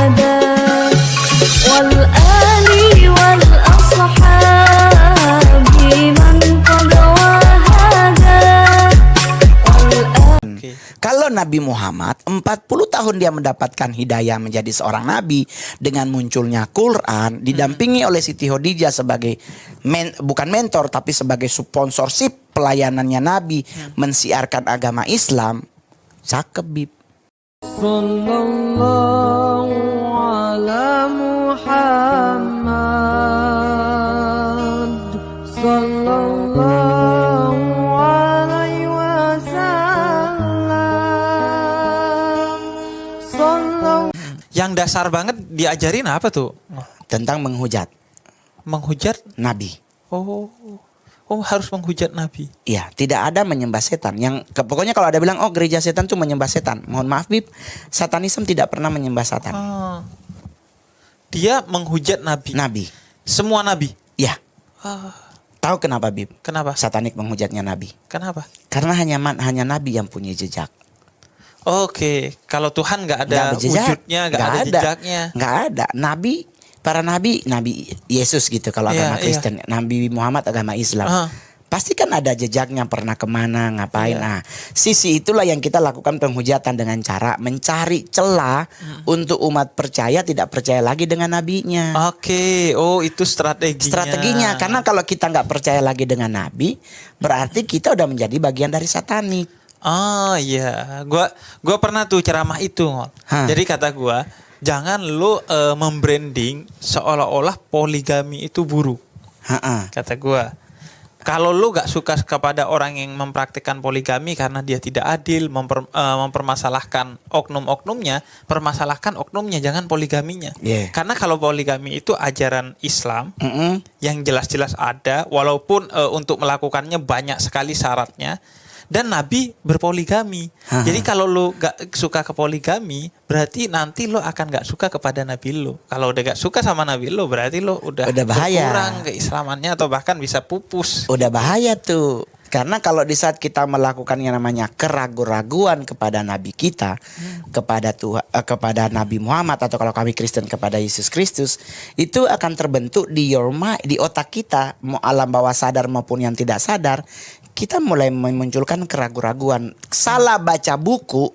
هدى والآل والأصحاب من قد وهدى. Kalau Nabi Muhammad 40 tahun dia mendapatkan hidayah menjadi seorang nabi dengan munculnya Quran, didampingi oleh Siti Khadijah sebagai bukan mentor tapi sebagai sponsorship pelayanannya Nabi mensiarkan agama Islam. Cakep, Bib. Sallallahu ala Muhammad sallallahu alaihi wasallam. Yang dasar banget diajarin apa tuh? Tentang menghujat Menghujat? Nabi. Oh harus menghujat Nabi. Iya, tidak ada menyembah setan. Pokoknya kalau ada bilang, oh gereja setan tuh menyembah setan. Mohon maaf, Bib, satanisme tidak pernah menyembah setan. Dia menghujat Nabi. Nabi. Semua Nabi. Ya. Tahu kenapa, Bib? Kenapa? Satanik menghujatnya Nabi. Kenapa? Karena hanya Nabi yang punya jejak. Oke, kalau Tuhan nggak ada wujudnya, nggak ada jejaknya. Nggak ada. Para nabi Yesus gitu kalau agama Kristen, Nabi Muhammad agama Islam. Pasti kan ada jejaknya, pernah kemana, ngapain. Nah, sisi itulah yang kita lakukan penghujatan dengan cara mencari celah untuk umat percaya tidak percaya lagi dengan nabinya. Oke, oh itu strateginya. Karena kalau kita nggak percaya lagi dengan nabi, berarti kita udah menjadi bagian dari satanik. Oh iya, gua pernah tuh ceramah itu. Jadi kata gua, jangan lu membranding seolah-olah poligami itu buruk. Kata gua, kalau lu gak suka kepada orang yang mempraktikkan poligami karena dia tidak adil, mempermasalahkan oknum-oknumnya, permasalahkan oknumnya, jangan poligaminya. Karena kalau poligami itu ajaran Islam yang jelas-jelas ada, walaupun untuk melakukannya banyak sekali syaratnya. Dan Nabi berpoligami. Jadi kalau lu gak suka ke poligami, berarti nanti lu akan gak suka kepada Nabi lu. Kalau udah gak suka sama Nabi lu, berarti lu udah bahaya. Berkurang keislamannya atau bahkan bisa pupus. Udah bahaya tuh. Karena kalau di saat kita melakukan yang namanya keraguan-raguan kepada Nabi kita, kepada Nabi Muhammad, atau kalau kami Kristen kepada Yesus Kristus, itu akan terbentuk di otak kita, mau alam bawah sadar maupun yang tidak sadar, kita mulai memunculkan keraguan-raguan. Salah baca buku,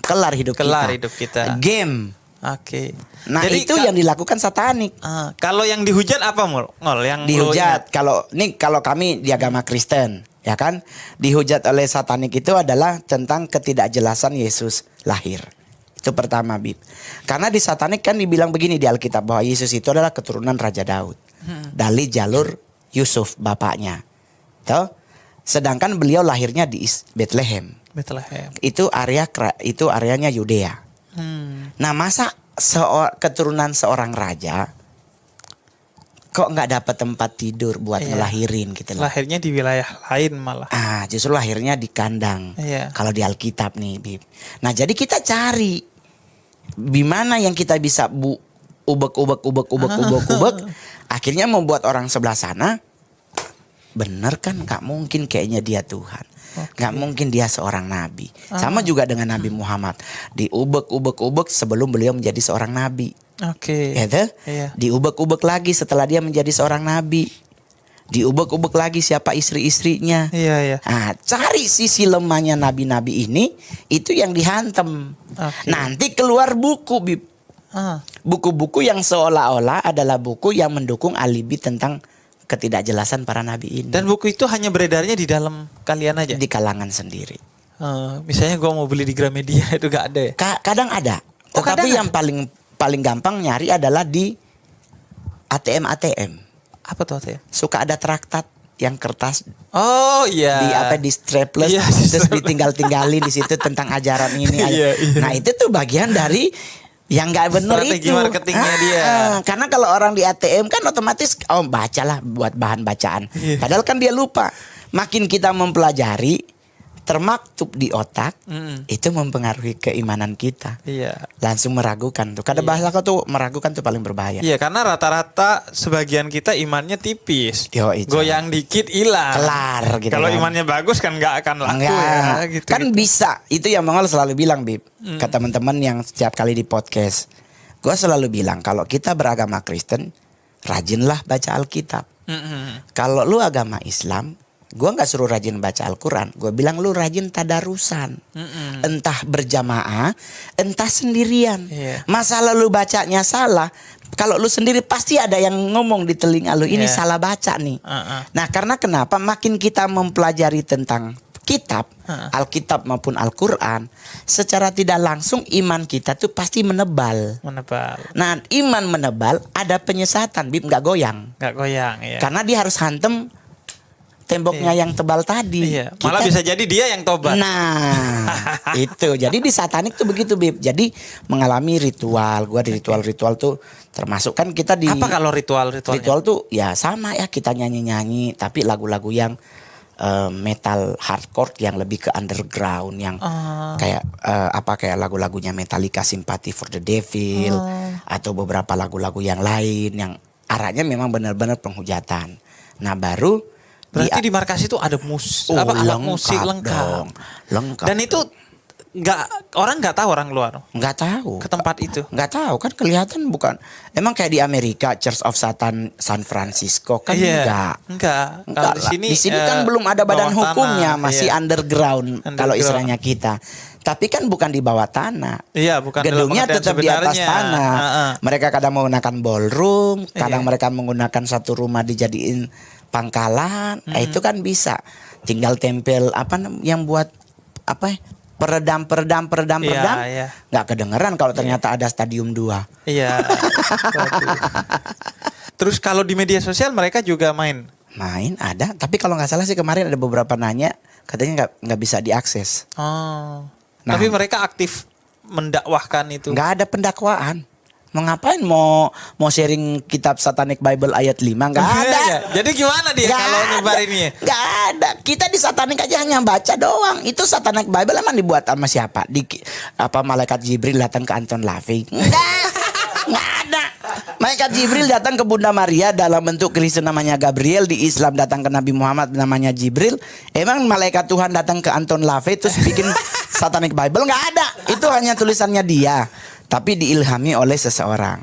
kelar hidup kita. Game. Oke. Nah, jadi itu yang dilakukan satanik. Kalau yang dihujat apa, Ngol? Yang dihujat kalau kami di agama Kristen, ya kan, dihujat oleh satanik itu adalah tentang ketidakjelasan Yesus lahir. Itu pertama, Bib. Karena di satanik kan dibilang begini di Alkitab, bahwa Yesus itu adalah keturunan Raja Daud dari jalur Yusuf bapaknya. Tuh. Sedangkan beliau lahirnya di Bethlehem. Itu areanya Yudea. Nah, masa keturunan seorang raja kok nggak dapat tempat tidur buat ngelahirin gitu loh. Lahirnya di wilayah lain malah. Justru lahirnya di kandang. Kalau di Alkitab nih, Bib. Nah, jadi kita cari gimana yang kita bisa ubek. Akhirnya membuat orang sebelah sana, bener kan, gak mungkin kayaknya dia Tuhan. Gak mungkin dia seorang nabi. Sama juga dengan Nabi Muhammad. Diubek sebelum beliau menjadi seorang nabi. Diubek lagi setelah dia menjadi seorang nabi. Diubek lagi siapa istri-istrinya. Nah, cari sisi lemahnya nabi-nabi ini, itu yang dihantam. Nanti keluar buku, Bib. Buku-buku yang seolah-olah adalah buku yang mendukung alibi tentang ketidakjelasan para nabi ini. Dan buku itu hanya beredarnya di dalam kalian aja? Di kalangan sendiri. Misalnya gue mau beli di Gramedia itu gak ada ya? Kadang ada. Tetapi yang paling gampang nyari adalah di ATM. Apa tuh ATM? Suka ada traktat yang kertas. Oh iya. Di strapless, terus ditinggal-tinggalin di situ tentang ajaran ini. Nah, itu tuh bagian dari yang nggak benar itu. Strategi marketingnya dia. Karena kalau orang di ATM kan otomatis bacalah buat bahan bacaan. Padahal kan dia lupa. Makin kita mempelajari, termaktub di otak, itu mempengaruhi keimanan kita. Langsung meragukan tuh. Kadang bahasa tuh meragukan tuh paling berbahaya. Karena rata-rata sebagian kita imannya tipis. Goyang dikit hilang. Kelar gitu. Kalau imannya bagus kan nggak akan laku ya. Gitu, bisa. Itu yang Mongol selalu bilang, Bib. Ke teman-teman yang setiap kali di podcast. Gue selalu bilang kalau kita beragama Kristen, rajinlah baca Alkitab. Kalau lu agama Islam, gue nggak suruh rajin baca Al-Quran. Gue bilang lu rajin tadarusan. Entah berjamaah, entah sendirian. Iya. Masalah lu bacanya salah. Kalau lu sendiri pasti ada yang ngomong di telinga lu, ini Iya. salah baca nih. Nah karena kenapa? Makin kita mempelajari tentang kitab, Alkitab maupun Al-Quran, secara tidak langsung iman kita tuh pasti menebal. Nah iman menebal, ada penyesatan, Bib, nggak goyang. Nggak goyang, ya. Karena dia harus hantem temboknya yang tebal tadi. Iya. Malah bisa jadi dia yang tobat. Nah, itu. Jadi di satanik tuh begitu, Bib. Jadi mengalami ritual. Gua di ritual-ritual tuh termasuk kan kita di Apa kalau ritual-ritualnya? ritual tuh ya sama ya, kita nyanyi-nyanyi tapi lagu-lagu yang metal hardcore yang lebih ke underground yang kayak kayak lagu-lagunya Metallica, Sympathy for the Devil atau beberapa lagu-lagu yang lain yang arahnya memang benar-benar penghujatan. Nah, baru Berarti di markas itu ada alat musik lengkap. dong, lengkap. Dan itu orang nggak tahu, orang luar nggak tahu ke tempat itu. nggak tahu kan, kelihatan bukan emang kayak di Amerika Church of Satan San Francisco kan. Enggak. Kalau Di sini kan belum ada badan bawah hukumnya, tanah, masih iya. underground kalau istilahnya kita. Tapi kan bukan di bawah tanah. Iya, bukan dalam Gedungnya pengertian tetap di atas sebenarnya. tanah. Mereka kadang menggunakan ballroom, kadang Iya. mereka menggunakan satu rumah dijadiin pangkalan. Itu kan bisa. Tinggal tempel yang buat peredam. Iya. Nggak kedengeran kalau ternyata ada stadium 2. Iya. Waduh. Terus kalau di media sosial mereka juga main. Main ada, tapi kalau nggak salah sih kemarin ada beberapa nanya katanya nggak bisa diakses. Oh. Nah. Tapi mereka aktif mendakwahkan itu. Nggak ada pendakwaan. Mau ngapain? Mau sharing kitab Satanic Bible ayat 5? Nggak ada. Jadi gimana dia Nggak kalau ada. nyebarinnya? Nggak ada. Kita di Satanic aja hanya baca doang. Itu Satanic Bible emang dibuat sama siapa? Malaikat Jibril datang ke Anton LaVey? Nggak ada. Malaikat Jibril datang ke Bunda Maria dalam bentuk Kristen namanya Gabriel. Di Islam datang ke Nabi Muhammad namanya Jibril. Emang malaikat Tuhan datang ke Anton LaVey terus bikin Satanic Bible? Nggak ada. Itu hanya tulisannya dia. Tapi diilhami oleh seseorang.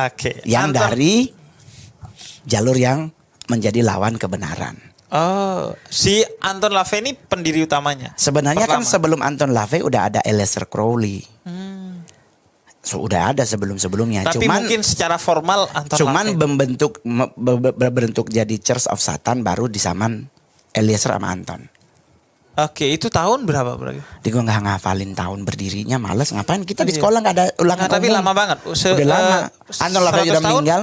Oke. Yang dari jalur yang menjadi lawan kebenaran. Oh, si Anton LaVey ini pendiri utamanya. Sebenarnya kan Pertama. sebelum Anton LaVey udah ada Aleister Crowley. Udah ada sebelum-sebelumnya. Tapi mungkin secara formal Anton LaVey. berbentuk jadi Church of Satan baru di zaman Eliezer sama Anton. Oke, itu tahun berapa berarti? Gue nggak ngafalin tahun berdirinya, males. Ngapain kita di sekolah nggak ada ulangan Nah, tapi umum. lama banget. Udah lama. Anton LaVey 100 udah tahun? meninggal.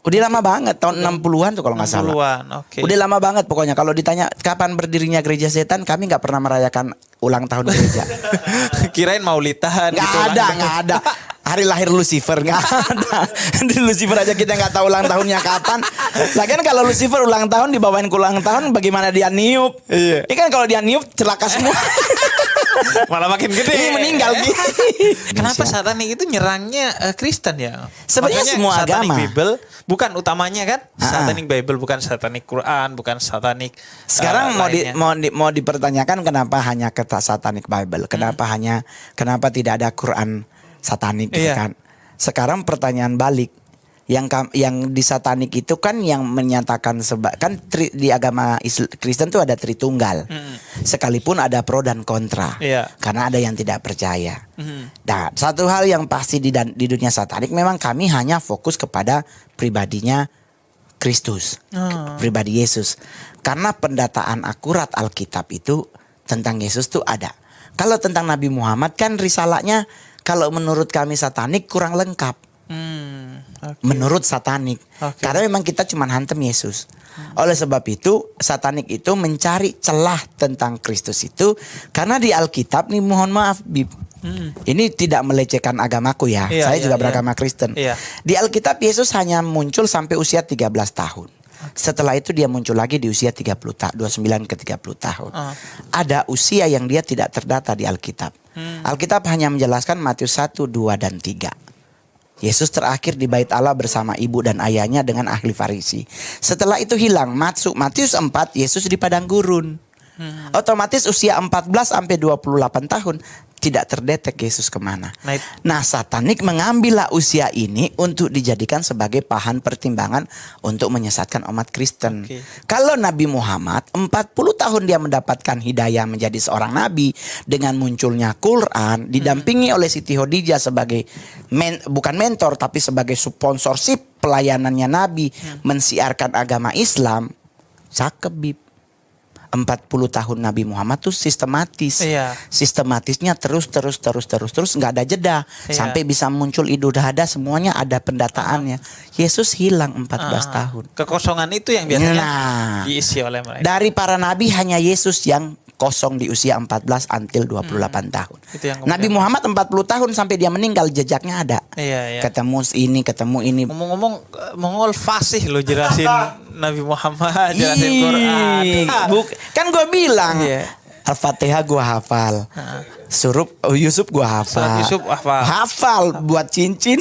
Udah lama banget, tahun 60-an tuh kalau nggak salah. 60-an, oke. Udah lama banget pokoknya. Kalau ditanya kapan berdirinya gereja setan, kami nggak pernah merayakan ulang tahun gereja. Kirain maulidan Nggak gitu. nggak ada. Hari lahir Lucifer nggak ada. Di Lucifer aja kita nggak tahu ulang tahunnya kapan. Lagian kalau Lucifer ulang tahun dibawain ke ulang tahun, bagaimana dia niup? Iya. Ini kan kalau dia niup celaka semua. Malah makin gede. Ini meninggal gitu. Kenapa Satanik itu nyerangnya Kristen ya? Sebenarnya Maksudnya semua Satanic agama. Bible bukan utamanya kan? Satanic Bible bukan Satanic Quran, bukan Satanic. Sekarang lainnya. mau dipertanyakan kenapa hanya kata Satanic Bible? Kenapa tidak ada Quran satanik gitu Iya. kan? Sekarang pertanyaan balik. Yang di satanik itu kan yang menyatakan di agama Kristen tuh ada Tritunggal. Sekalipun ada pro dan kontra. Iya. Karena ada yang tidak percaya. Nah, satu hal yang pasti di dunia satanik memang kami hanya fokus kepada pribadinya Kristus, pribadi Yesus. Karena pendataan akurat Alkitab itu tentang Yesus tuh ada. Kalau tentang Nabi Muhammad kan risalahnya kalau menurut kami satanik kurang lengkap. Okay. Menurut satanik. Okay. Karena memang kita cuma hantem Yesus. Oleh sebab itu satanik itu mencari celah tentang Kristus itu. Karena di Alkitab nih mohon maaf Bib. Ini tidak melecehkan agamaku ya. Iya, Saya juga iya. beragama Kristen. Iya. Di Alkitab Yesus hanya muncul sampai usia 13 tahun. Setelah itu dia muncul lagi di usia 29 ke 30 tahun. Ada usia yang dia tidak terdata di Alkitab. Alkitab hanya menjelaskan Matius 1, 2, dan 3. Yesus terakhir di bait Allah bersama ibu dan ayahnya dengan ahli Farisi. Setelah itu hilang. Matius 4, Yesus di padang gurun. Otomatis usia 14 sampai 28 tahun tidak terdetek Yesus kemana. Nah, Nah, satanik mengambillah usia ini untuk dijadikan sebagai bahan pertimbangan untuk menyesatkan umat Kristen. Oke. Kalau Nabi Muhammad 40 tahun dia mendapatkan hidayah menjadi seorang nabi dengan munculnya Quran, didampingi oleh Siti Khadijah sebagai bukan mentor tapi sebagai sponsorship pelayanannya Nabi mensiarkan agama Islam. Cakep, Bib. 40 tahun Nabi Muhammad tuh sistematis. Iya. Sistematisnya terus nggak ada jeda sampai bisa muncul Idul Adha, semuanya ada pendataannya. Yesus hilang 14 tahun. kekosongan itu yang biasanya Nah, diisi oleh mereka. dari para nabi hanya Yesus yang kosong di usia 14 until 28 tahun. Itu yang kemudian- Nabi Muhammad 40 tahun sampai dia meninggal jejaknya ada. Iya, iya. Ketemu ini. Ngomong-ngomong, Mongol fasih lo jelasin Nabi Muhammad, jelasin Quran. Kan gue bilang Iya. Al-Fatihah gue hafal. Yusuf gue hafal. Surat Yusuf hafal. Hafal buat cincin.